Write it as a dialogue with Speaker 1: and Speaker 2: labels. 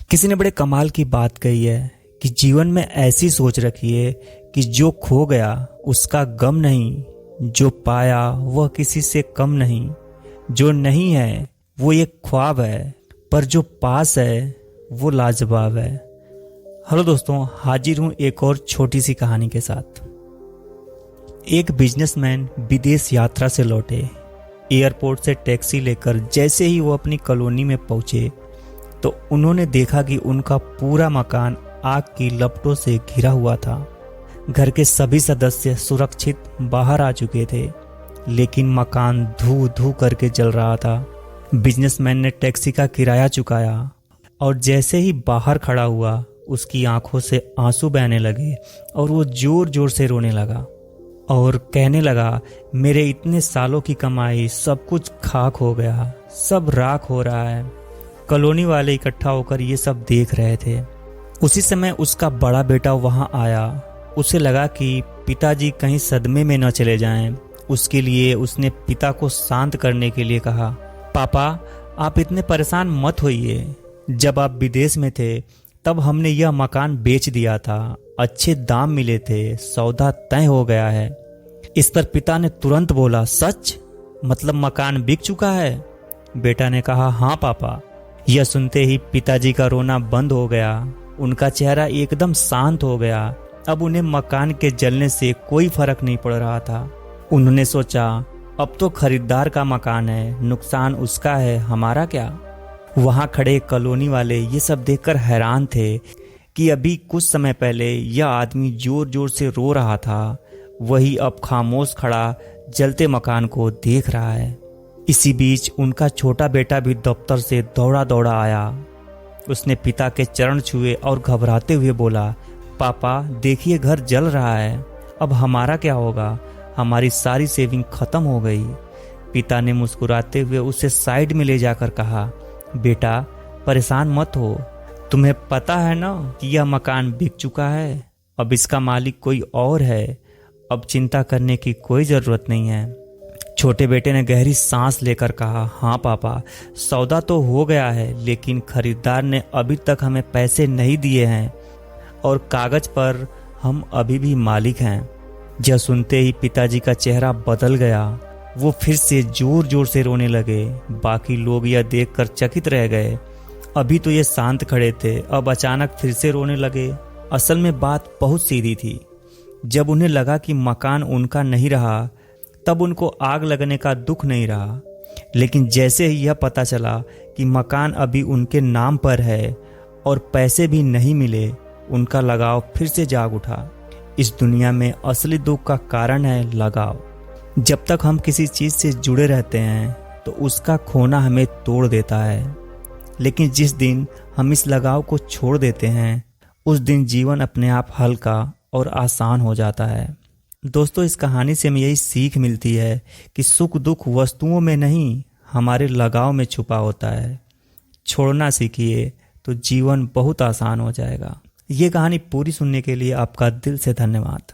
Speaker 1: किसी ने बड़े कमाल की बात कही है कि जीवन में ऐसी सोच रखिए कि जो खो गया उसका गम नहीं, जो पाया वह किसी से कम नहीं, जो नहीं है वो एक ख्वाब है, पर जो पास है वो लाजवाब है। हेलो दोस्तों, हाजिर हूं एक और छोटी सी कहानी के साथ। एक बिजनेसमैन विदेश यात्रा से लौटे। एयरपोर्ट से टैक्सी लेकर जैसे ही वो अपनी कॉलोनी में पहुंचे तो उन्होंने देखा कि उनका पूरा मकान आग की लपटों से घिरा हुआ था। घर के सभी सदस्य सुरक्षित बाहर आ चुके थे, लेकिन मकान धू धू करके जल रहा था। बिजनेसमैन ने टैक्सी का किराया चुकाया और जैसे ही बाहर खड़ा हुआ उसकी आंखों से आंसू बहने लगे और वो जोर जोर से रोने लगा और कहने लगा, मेरे इतने सालों की कमाई सब कुछ खाक हो गया, सब राख हो रहा है। कॉलोनी वाले इकट्ठा होकर ये सब देख रहे थे। उसी समय उसका बड़ा बेटा वहां आया। उसे लगा कि पिताजी कहीं सदमे में न चले जाएं। उसके लिए उसने पिता को शांत करने के लिए कहा, पापा आप इतने परेशान मत होइए। जब आप विदेश में थे तब हमने यह मकान बेच दिया था, अच्छे दाम मिले थे, सौदा तय हो गया है। इस पर पिता ने तुरंत बोला, सच? मतलब मकान बिक चुका है? बेटा ने कहा, हाँ पापा। यह सुनते ही पिताजी का रोना बंद हो गया। उनका चेहरा एकदम शांत हो गया। अब उन्हें मकान के जलने से कोई फर्क नहीं पड़ रहा था। उन्होंने सोचा, अब तो खरीदार का मकान है, नुकसान उसका है, हमारा क्या। वहां खड़े कॉलोनी वाले ये सब देखकर हैरान थे कि अभी कुछ समय पहले यह आदमी जोर जोर से रो रहा था, वही अब खामोश खड़ा जलते मकान को देख रहा है। इसी बीच उनका छोटा बेटा भी दफ्तर से दौड़ा दौड़ा आया। उसने पिता के चरण छुए और घबराते हुए बोला, पापा देखिए घर जल रहा है, अब हमारा क्या होगा, हमारी सारी सेविंग खत्म हो गई। पिता ने मुस्कुराते हुए उसे साइड में ले जाकर कहा, बेटा परेशान मत हो, तुम्हें पता है ना कि यह मकान बिक चुका है, अब इसका मालिक कोई और है, अब चिंता करने की कोई जरूरत नहीं है। छोटे बेटे ने गहरी सांस लेकर कहा, हाँ पापा सौदा तो हो गया है, लेकिन खरीदार ने अभी तक हमें पैसे नहीं दिए हैं और कागज पर हम अभी भी मालिक हैं। यह सुनते ही पिताजी का चेहरा बदल गया। वो फिर से जोर जोर से रोने लगे। बाकी लोग यह देखकर चकित रह गए। अभी तो ये शांत खड़े थे, अब अचानक फिर से रोने लगे। असल में बात बहुत सीधी थी। जब उन्हें लगा कि मकान उनका नहीं रहा तब उनको आग लगने का दुख नहीं रहा, लेकिन जैसे ही यह पता चला कि मकान अभी उनके नाम पर है और पैसे भी नहीं मिले, उनका लगाव फिर से जाग उठा। इस दुनिया में असली दुख का कारण है लगाव। जब तक हम किसी चीज से जुड़े रहते हैं तो उसका खोना हमें तोड़ देता है, लेकिन जिस दिन हम इस लगाव को छोड़ देते हैं उस दिन जीवन अपने आप हल्का और आसान हो जाता है। दोस्तों, इस कहानी से हमें यही सीख मिलती है कि सुख दुख वस्तुओं में नहीं, हमारे लगाव में छुपा होता है। छोड़ना सीखिए तो जीवन बहुत आसान हो जाएगा। ये कहानी पूरी सुनने के लिए आपका दिल से धन्यवाद।